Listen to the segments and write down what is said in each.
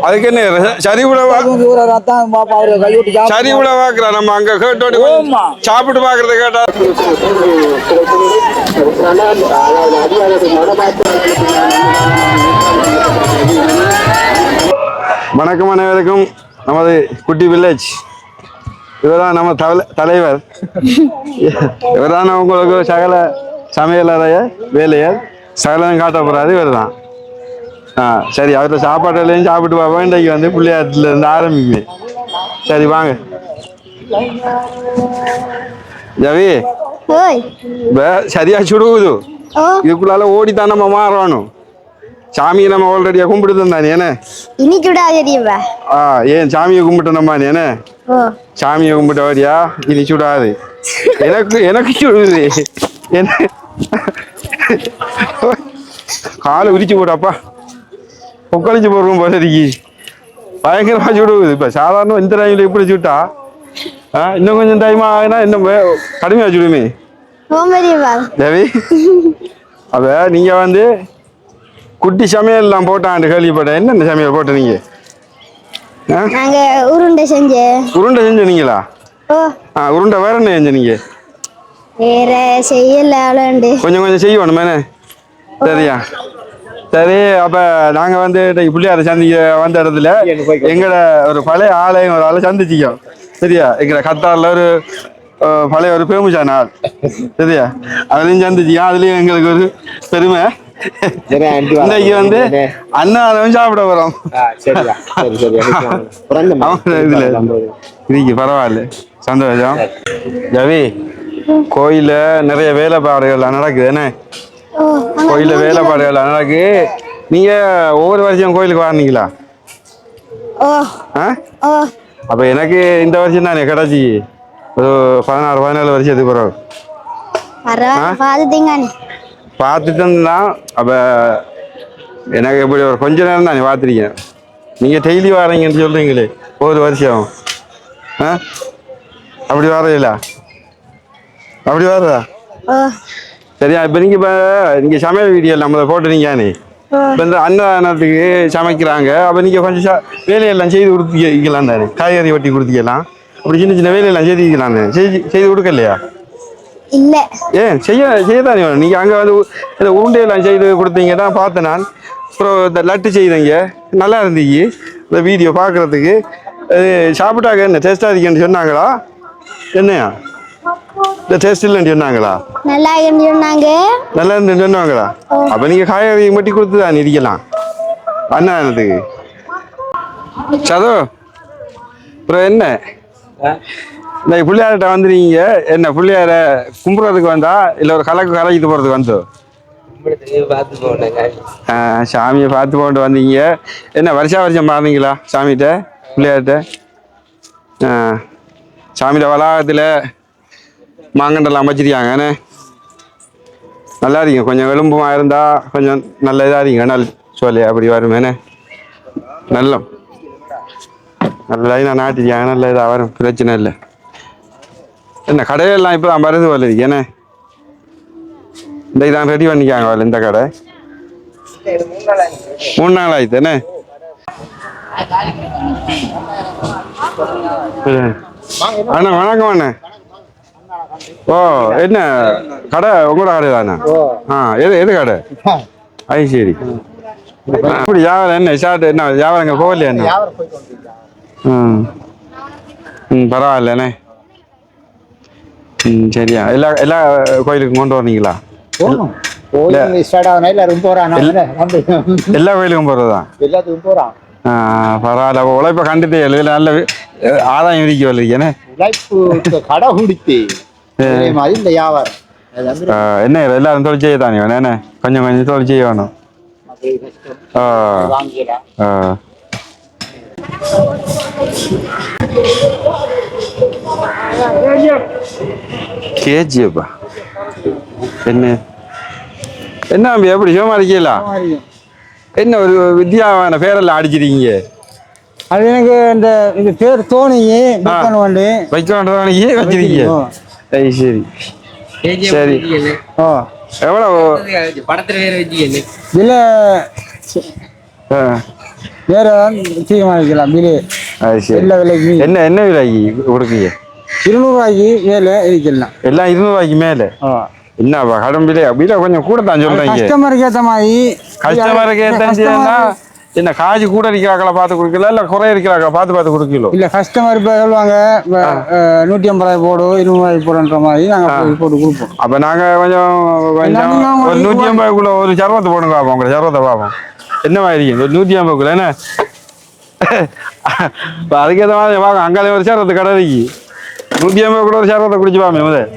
அதுக்கு என்ன சரி கூட வாக்குறோம் நம்ம அங்க கேட்டோட சாப்பிட்டு பாக்குறது கேட்டா. வணக்கம் அனைவருக்கும். நமது குட்டி வில்லேஜ். இவர்தான் நம்ம தலைவர். இவர்தான் உங்களுக்கு சகல சமையலறைய வேலையர் சகலம் காட்ட போறாரு இவர் தான். சரி, அவர்கிட்ட சாப்பாடுலையும் சாப்பிட்டு பார்ப்போம். இன்றைக்கு வந்து பிள்ளையாட்டுல இருந்து ஆரம்பிக்குது. சரி வாங்க ஜவி. சரியா சுடுகுது. இதுக்குள்ளால ஓடித்தான் நம்ம மாறணும். சாமியை நம்ம ஆல்ரெடியா கும்பிட்டு தானே என்ன ஏன் சாமியை கும்பிட்டோம்மா நீ என்ன சாமியை கும்பிட்ட வரியா இனி சுடாது. எனக்கு சுடுது. என்ன காலை உரிச்சு போட்டாப்பா பொக்களிச்சு போடுறோம் போல இருக்கி. பயங்கரமா சுடுவது. இப்ப சாதாரண இந்த டைம்ல எப்படி சுட்டா இன்னும் கொஞ்சம் டைம் ஆகுனா இன்னும் கடுமையா சுடுமே தேவி. அப்ப நீங்க வந்து குட்டி சமையல் எல்லாம் போட்டான் கேள்விப்பட்டேன். என்னென்ன சமையல் போட்ட நீங்க? உருண்டை செஞ்சீங்களா? உருண்டை வேற என்ன செஞ்ச நீங்க? வேற செய்யல, கொஞ்சம் செய்யணும். சரியா? சரி, அப்ப நாங்க வந்து பிள்ளையார சந்திக்க வந்த இடத்துல எங்கட ஒரு பழைய ஆலயம் ஒரு ஆளை சந்திச்சிக்கோம். சரியா? எங்கட கத்தாரில் ஒரு பழைய ஒரு பேமுசான ஆள். சரியா? அதுலயும் சந்திச்சிக்கோம். அதுலயும் எங்களுக்கு ஒரு பெருமை. இன்னைக்கு வந்து அண்ணாவும் சாப்பிட வரோம். இதுக்கு பரவாயில்ல, சந்தோஷம். ஜவி, கோயில நிறைய வேலைப்பாடுகள் நடக்குது. என்ன கோயில வேலைப்பாடுகள் நடக்கு. நீங்க ஒவ்வொரு வருஷம் கோயிலுக்கு வரீங்களா? அப்ப எனக்கு இந்த வருஷம் தானே கிடைச்சி ஒரு 16-17 வருஷத்துக்கு பிறகு பார்த்துட்டு தான். அப்ப எனக்கு எப்படி ஒரு கொஞ்ச நேரம் தானே பார்த்துருக்கேன். நீங்க டெய்லி வரீங்கன்னு சொல்றீங்களே ஒவ்வொரு வருஷம். அப்படி வரையில அப்படி வர்றதா? சரியா? இப்ப நீங்க சமையல் வீடியோ நம்மளை போட்டுறீங்கானே. இப்ப இந்த அன்னதானத்துக்கு சமைக்கிறாங்க. அப்ப நீங்க கொஞ்சம் வேலையெல்லாம் செய்து கொடுத்துக்கலாம் தானே. காய்கறி வெட்டி கொடுத்துக்கலாம். அப்படி சின்ன சின்ன வேலையெல்லாம் செய்துக்கலாம் தானே. செய்து கொடுக்கலையா? இல்ல. ஏன் செய்யதானே வேணும். நீங்க அங்க வந்து இந்த உருண்டையெல்லாம் செய்து கொடுத்தீங்கன்னா பார்த்தேன் நான். அப்புறம் இந்த லட்டு செய்தீங்க, நல்லா இருந்துச்சு இந்த வீடியோ பார்க்கறதுக்கு. சாப்பிட்டாங்க என்ன டேஸ்டா இருக்குன்னு சொன்னாங்களா? என்னையா இந்த டேஸ்ட் இல்லைன்னு சொன்னாங்களா? நல்லா இருந்துன்னு சொன்னாங்களா? அப்ப நீங்க காய்கறி மட்டும் கொடுத்து தான் இருக்கலாம் அண்ணாத்துக்கு. சதோ அப்புறம் என்ன இந்த பிள்ளையார்கிட்ட வந்துருக்கீங்க. என்ன பிள்ளையார கும்பிட்றதுக்கு வந்தா இல்ல ஒரு கலைக்கு போறதுக்கு வந்தோ? சாமியை பார்த்து போட்டு வந்தீங்க. என்ன வருஷம் பாருங்களா சாமிகிட்ட பிள்ளையார்கிட்ட? சாமியோட வளாகத்தில் மாங்கண்டெல்லாம் அமைச்சிருக்காங்க. நல்லா இருக்கீங்க. கொஞ்சம் எலும்புமா இருந்தா கொஞ்சம் நல்ல இதா இருக்கீங்க. நல் சொல்லி அப்படி வருமேனே. நல்ல லைனாக நாட்டிருக்காங்க. நல்ல இதாக வரும், பிரச்சனை இல்லை. என்ன கடையெல்லாம் இப்போ தான் மருந்து வரல இருக்கு. இந்த இதான் ரெடி பண்ணிக்காங்க வரல இந்த கடை. 3 நாள் ஆயிடுத்து. என்ன அண்ணா வணக்கம் அண்ணா. ஓ, என்ன கடை உங்களோட கடை தானே? எது கடை? அது சரி. அப்படி வியாபாரம் என்ன ஷார்ட் என்ன வியாபாரங்க போகலையா? என்ன பரவாயில்லண்ணே. சரியா? எல்லா கோயிலுக்கும் கொண்டு வரீங்களா? எல்லா கோயிலுக்கும் போறதுதான். பரவாயில்ல. உழைப்ப கண்டுட்டே நல்ல ஆதாயம் இருக்கு வரல. கடை குடித்து என்ன எல்லாரும் தொழில் செய்ய தானே வேணும். என்ன கொஞ்சம் கொஞ்சம் தொழில் செய்ய வேணும். கேஜிப்பா என்ன என்ன எப்படி சிவமா இருக்கீங்களா? என்ன ஒரு வித்தியாவான பேரெல்லாம் அடிச்சிருக்கீங்க? அது எனக்கு இந்த பேர் தோணிங்க வச்சிருக்கீங்க. சரி சரி. எவ்வளவு இதுல வேற சீக்கிரமாக வைக்கலாம் பிரியாணி அது சரி. எல்லா விலைக்கு என்ன விலைக்கு கொடுக்குங்க? 200 ரூபாய்க்கு மேலே இருக்கலாம். எல்லாம் 200 ரூபாய்க்கு மேலே. என்னப்பா கடன் விலை அப்படின்னா கொஞ்சம் கூட தான் சொல்றீங்க. கஸ்டமருக்கு ஏற்ற மாதிரி. கஸ்டமருக்கு ஏற்றா என்ன காசு கூட இருக்கிறாங்களா பார்த்து கொடுக்கல இல்லை குறை இருக்கிறாங்களா பார்த்து கொடுக்கல? இல்லை கஸ்டமர் இப்போ சொல்லுவாங்க 150 ரூபாய் போடு 200 ரூபாய் போடுன்ற மாதிரி நாங்கள் போட்டு கொடுப்போம். அப்போ நாங்கள் கொஞ்சம் ஒரு 150 ஒரு சர்வத்தை போடுங்க பார்ப்போம். உங்களை சர்வத்தை பார்ப்போம் என்ன மாதிரி ஒரு 150 என்ன அதுக்கேற்ற மாதிரி வாங்க. அங்கே ஒரு சர்வத்து கடை இருக்கு 150 ஒரு சர்வத்தை குடிச்சுப்பாமே முதல்.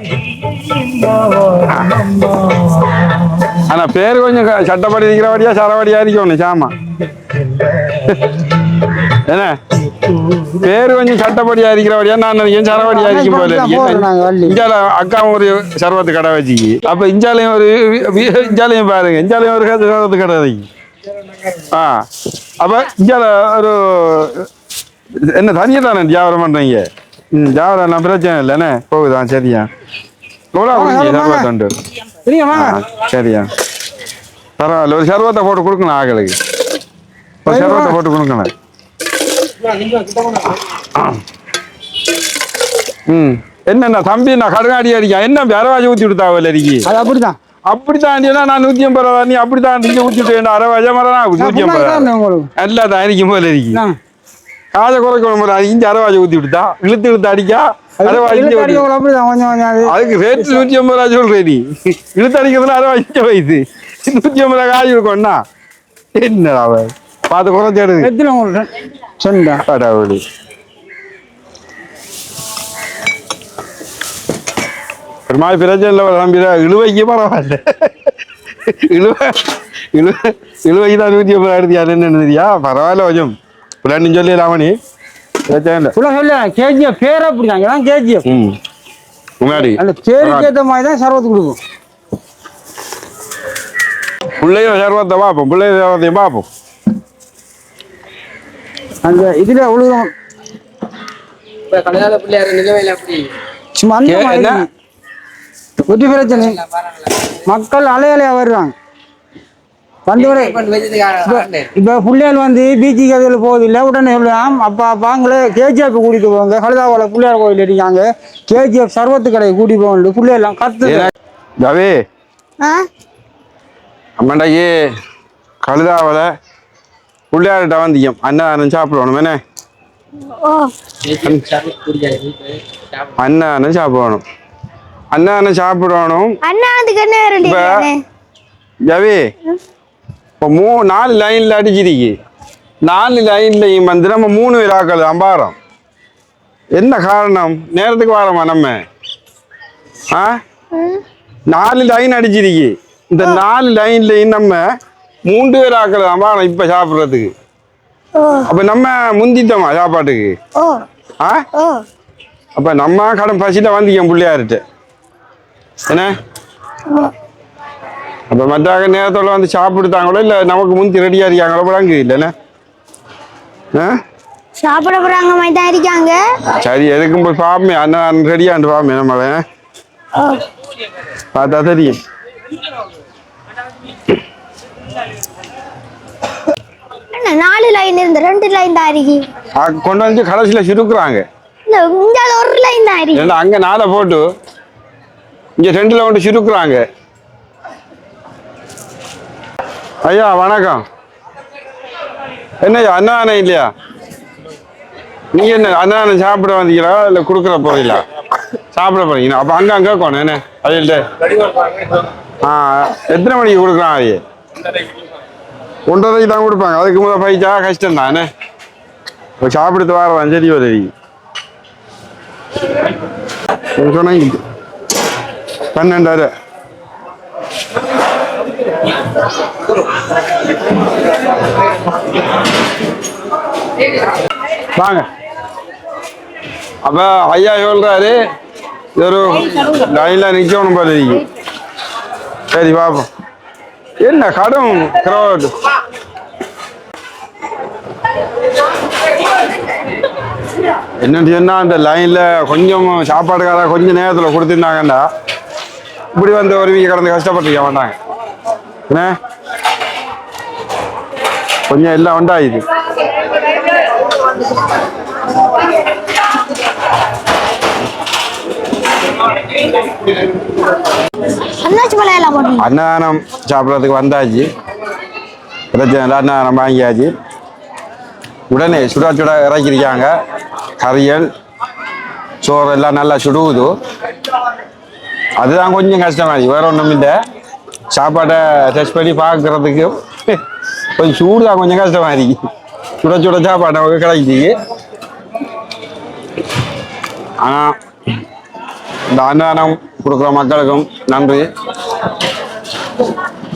ஆனா பேரு கொஞ்சம் சட்டப்படி இருக்கிறபடியா சரவடியா இருக்கணும் சாமா என்ன பேரு கொஞ்சம் சட்டப்படியா இருக்கிறபடியா நான் நினைக்கிறேன் சரவடியா இருக்கும் போல. அக்காவும் ஒரு சர்வத்து கடை வச்சு அப்ப இஞ்சாலையும் இஞ்சாலையும் பாருங்க இஞ்சாலையும் ஒரு சர்வத்து கடை இருக்கு. அப்ப இஞ்சால ஒரு என்ன தனியா தானே வியாபாரம் பண்றீங்க? வியாபாரம் பிரச்சனை இல்லைண்ணே போகுதான். சரியா சர்வத்து சரியா பரவாயில்ல. ஒரு சர்வத்தை போட்டு கொடுக்கணும் ஆகளுக்கு. ஒரு சர்வத்தை போட்டு கொடுக்கணும். என்னண்ணா தம்பி நான் கடுகாடி அடிக்கேன் என்ன அரவாஜை ஊற்றி விடுத்தாவில் அடிக்கி? அது அப்படிதான் அப்படித்தான் நான் 150 ரூபா நீ அப்படித்தான் ஊற்றி விட்டு அரவாஜா மரம் 150 எல்லாத்தான் அடிக்கும் போல அடிக்கி காதை குறைக்க இஞ்சி அரவாஜை ஊற்றி விடுத்தா இழுத்து அடிக்கா அதுக்கு ரேட் 150 ரூபா சொல்றேன். நீ இழுத்து அடிக்கிறதுல அரவாஜ் வயசு 150 ரூபா காய் இருக்கோம்னா என்னடா பார்த்து குறைச்சி சொன்னாடி ஒரு மாதிரி பிரச்சனை இல்லை நம்பி இழுவைக்கு பரவாயில்ல. இழுவைக்கு தான் 150 ரூபா எடுத்தியா என்னன்னு தெரியா பரவாயில்ல கொஞ்சம் பிள்ளைன்னு சொல்லி ராமணி பிரச்சனை இல்லை. கேஜிஎஃப் பேர் அப்படிதான் கேஜிஎஃப் முன்னாடி அந்த பேருக்கு ஏற்ற மாதிரி தான் சர்வத்து கொடுக்கும். பிள்ளையும் சர்வத்தை பார்ப்போம் பிள்ளைய சர்வத்தையும் பார்ப்போம். அந்த இதுல உழுகும் சும்மா ஒட்டி பிரச்சனை மக்கள் அலையலையா வருவாங்க வந்து இப்ப பிள்ளைகள் வந்து பீச்சுக்கு அதில் போவதில்லை உடனே சொல்லலாம் அப்பா பாங்களே கேஜிஎஃப் கூட்டிட்டு போவாங்க. கழுதாவோட பிள்ளையார் கோயில் இருக்காங்க கேஜிஎஃப் சர்வத்து கடையை கூட்டி போவாங்க பிள்ளையெல்லாம் கத்து ஜாவே அம்மாண்டாக்கி கழுதாவில் பிள்ளையார்கிட்ட வந்தியம் அன்னதானம் சாப்பிடணும் என்ன அன்னதானம் சாப்பிடணும் அன்னதானம் சாப்பிடணும். ஜாவே இப்போ 4 லைன்ல அடிச்சிருக்கு 4 லைன்லையும் வந்து நம்ம 3 பேர் ஆக்கள் அம்பாரம் என்ன காரணம்? நேரத்துக்கு வாரமா நம்ம 4 லைன் அடிச்சிருக்கு இந்த 4 லைன்லையும் நம்ம 3 பேர் ஆக்கள் அம்பாரம் இப்ப சாப்பிட்றதுக்கு. அப்ப நம்ம முந்திட்டோமா சாப்பாட்டுக்கு? அப்ப நம்ம கடன் பசியில வந்திக்கோம் பிள்ளையார்கிட்ட என்ன அப்ப மற்ற நேரத்தோட வந்து சாப்பிடுத்தாங்களோ இல்ல நமக்கு முந்தி ரெடியா இருக்காங்களோ விளங்கு இல்லைன்னா சாப்பிட போறாங்க மாதிரி தான் இருக்காங்க. சரி எதுக்கும் போய் பாப்பமே அண்ணன் ரெடியாண்டு பாப்பமே நம்மள பார்த்தா தெரியும். என்ன 4 லைன் இருந்து 2 லைன் தான் இருக்கு கொண்டு வந்து கடைசியில சுருக்குறாங்க. இங்க ஒரு லைன் தான் இருக்கு அங்க 4 போட்டு இங்க 2ல கொண்டு சுருக்குறாங்க. ஐயா வணக்கம். என்னய்யா அன்னதானம் இல்லையா? நீங்க என்ன அன்னதானம் சாப்பிட வந்தீங்களா இல்ல குடுக்கற போறீங்களா? சாப்பிட போறீங்களா? அப்ப அங்க கேட்கணும் என்ன அதில் எத்தனை மணிக்கு கொடுக்குறான்? அது 1:30 தான் கொடுப்பாங்க. அதுக்கு முதல் பயிச்சா கஷ்டம் தானே சாப்பிடுத்து வரலாம். சரி ஒரு சொன்ன 12,000 வாங்க. அப்ப ஐயா சொல்றாரு ஒரு லைன்ல நிக்கணும் போல இருக்கு. சரி பாப்போம். என்ன கடும் கிரௌட் என்னன்னு சொன்னா அந்த லைன்ல கொஞ்சம் சாப்பாடுக்கார கொஞ்சம் நேரத்துல கொடுத்துருந்தாங்கண்டா இப்படி வந்து ஒரு வீக்க கடந்து கஷ்டப்பட்டுக்க மாட்டாங்க என்ன கொஞ்சம் எல்லாம் உண்டாயிது. அன்னதானம் சாப்பிட்றதுக்கு வந்தாச்சு. பிரச்சனை இல்லை, அன்னதானம் வாங்கியாச்சு. உடனே சுட சுட இறக்கிருக்காங்க. கறியல் சோறு எல்லாம் நல்லா சுடுவுது. அதுதான் கொஞ்சம் கஷ்டமாச்சு, வேற ஒன்றும் இல்லை. சாப்பாட்டை டெஸ்ட் பண்ணி பார்க்கறதுக்கு கொஞ்சம் சூடு தான் கொஞ்சம் கஷ்டமா இருக்கு. சுட சுட சாப்பாடு நமக்கு கிடைக்குது. ஆனால் இந்த அன்னதானம் கொடுக்குற மக்களுக்கும் நன்றி.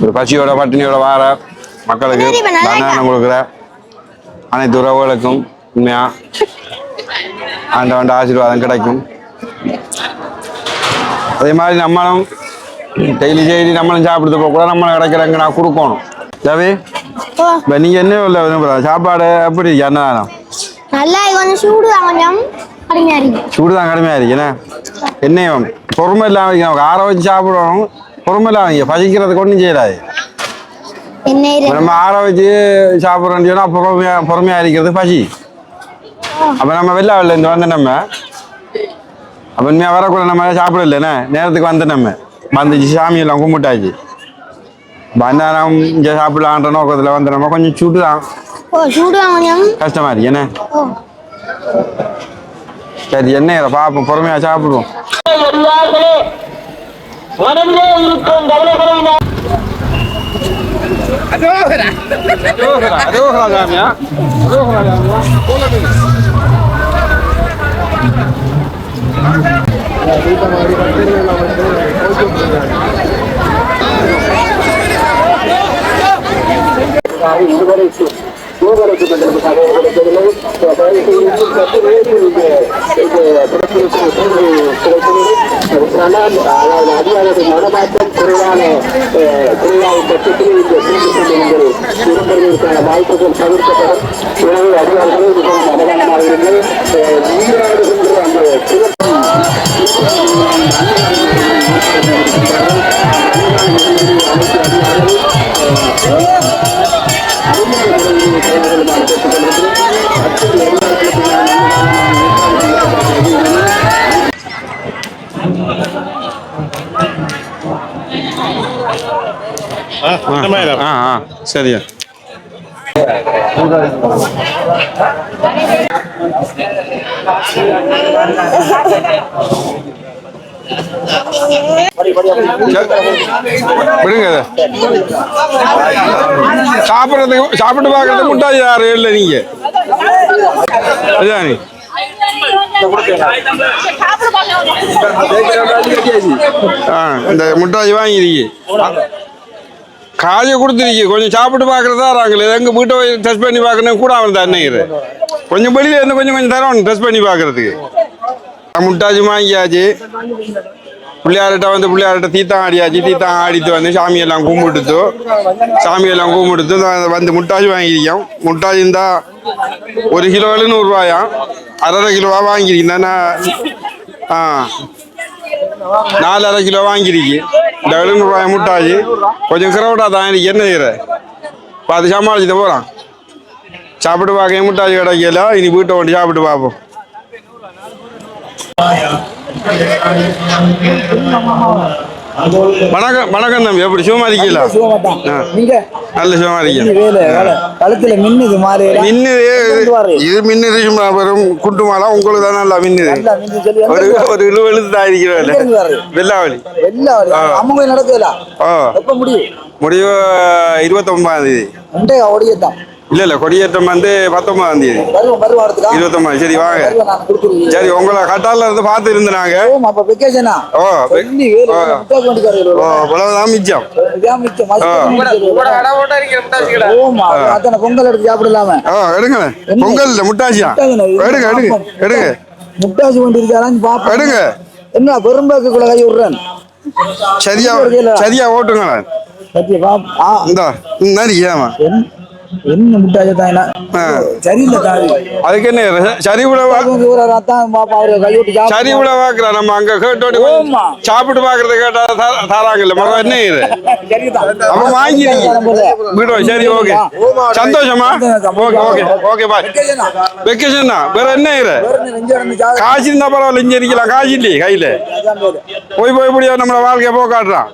ஒரு பசியோட பட்டினியோட வார மக்களுக்கு அன்னதானம் கொடுக்குற அனைத்து உறவுகளுக்கும் உண்மையா ஆண்டவன் ஆசீர்வாதம் கிடைக்கும். அதே மாதிரி நம்மளும் டெய்லி நம்மளும் சாப்பிடுறது போக கூட நம்மளும் கிடைக்கிறங்க நான் கொடுக்கணும். ஜாவி இப்போ நீங்கள் என்ன இல்லை விரும்புகிற சாப்பாடு எப்படி அன்னதானம்? நல்லா கொஞ்சம் சூடு தான், கொஞ்சம் கடுமையாக இருக்கு. சூடு தான் கடுமையாக இருக்கு. ஏன்னா என்னையும் பொறுமை இல்லாமல் இருக்கு. நமக்கு ஆற வச்சு சாப்பிடணும், பொறுமை இல்லாமல் பசிக்கிறதுக்கு ஒன்றும் செய்யலாது. நம்ம ஆற வச்சு சாப்பிட்றோம்னு சொன்னால் பொறுமையாக இருக்கிறது பசி. அப்போ நம்ம வெளிலேருந்து வந்து நம்ம அப்போ உண்மையாக வரக்கூட நம்ம சாப்பிடலண்ணே நேரத்துக்கு வந்து நம்ம வந்துச்சு சாமியெல்லாம் கும்பிட்டாச்சு. அன்னதானம் இங்கே சாப்பிடலான்ற நோக்கத்தில் வந்து நம்ம கொஞ்சம் சூடு தான் கஷ்டமா இருக்கு. என்ன சரி, என்ன பார்ப்போம், பொறுமையா சாப்பிடுவோம். மனமாற்றம் குறைவான பட்சத்தில் இந்த வாய்ப்புகள் தவிர்க்கப்படும். எனவே அதிகாரிகளே மிகவும் அவதானமாக இருந்து நீராடுகின்ற சரியா விடுங்க. சாப்பிட்றதுக்கு சாப்பிட்டு பார்க்கறது முட்டாய் யாரு இல்லை நீங்க அதானே இந்த முட்டாய் வாங்கிருக்கீங்க, காலையை கொடுத்துருக்கீங்க. கொஞ்சம் சாப்பிட்டு பார்க்கறதா ராங்களே. எங்கள் வீட்டை போய் டெஸ்ட் பண்ணி பார்க்கணும் கூட அவன் தண்ணிங்கிற கொஞ்சம் வெளியில இருந்து கொஞ்சம் கொஞ்சம் தரோம் டெஸ்ட் பண்ணி பார்க்கறதுக்கு. முட்டாச்சு வாங்கியாச்சு. பிள்ளையார்கிட்ட வந்து பிள்ளையார்கிட்ட தீத்தான் ஆடியாச்சு. தீத்தான் ஆடிட்டு வந்து சாமியெல்லாம் கும்பிடுத்து வந்து முட்டாச்சு வாங்கியிருக்கோம். முட்டாச்சு இருந்தா 1 கிலோ 700 ரூபாயாம். 1/2 கிலோவா வாங்கியிருக்கேன். 4/2 கிலோ வாங்கிருக்கு. இந்த 700 ரூபாய் முட்டாச்சு கொஞ்சம் கிரௌடா தான் எனக்கு. என்ன செய்யற பார்த்து சமாளிச்சுட்டு போறான். சாப்பிட்டு பார்க்க முட்டாச்சு கிடைக்கல. இனி வீட்டை கொண்டு சாப்பிட்டு பார்ப்போம். வணக்கம் வணக்கம் தம்பி, எப்படி சும்மா இருக்கீங்களா? நல்ல சும்மா இருக்கீங்க. மின்னுது சும்மா வரும் குண்டு மாலா உங்களுக்கு தான் நல்லா மின்னுது. ஒரு எழுத்து இருக்கிற வெள்ளாவளி முடிவு 29ஆம் தேதி. இல்ல கொடியேற்றம் வந்து 19ஆம் தேதி 29. சரி வாங்க. சரி உங்களை கட்டால இருந்து பார்த்து இருந்தாங்க. மிச்சம் பொங்கல் எடுத்து சாப்பிடலாம. எடுங்க பொங்கல் முட்டாச்சியா எடுங்க எடுங்க எடுங்க முட்டாசி கொண்டிருக்காங்க. எடுங்க என்ன பெரும்பாக்குள்ள கை விடுறேன். சரியா சரியா ஓட்டுங்களேன். சத்தியமா இந்த நரி ஏமா என்ன முட்டாஜ தாயினா சரியில்லை தாய் அதுக்கு என்ன சரி விடவா சரி விட பாக்குறா நம்ம அங்க கேட்டோட்டு சாப்பிட்டு பாக்குறத கேட்டா தாராங்கல்ல மரம் என்ன இது அப்ப வாங்கிடுங்க விடுவோம் சரி ஓகே சந்தோஷமா okay okay okay bye vacation தான் வேற என்ன இது காசு இருந்தா பரவாயில்ல இங்க இருக்கலாம் காசு இல்லையே கையில போய் போய் இப்படியா நம்மள வாழ்க்கைய போக்காட்டுறான்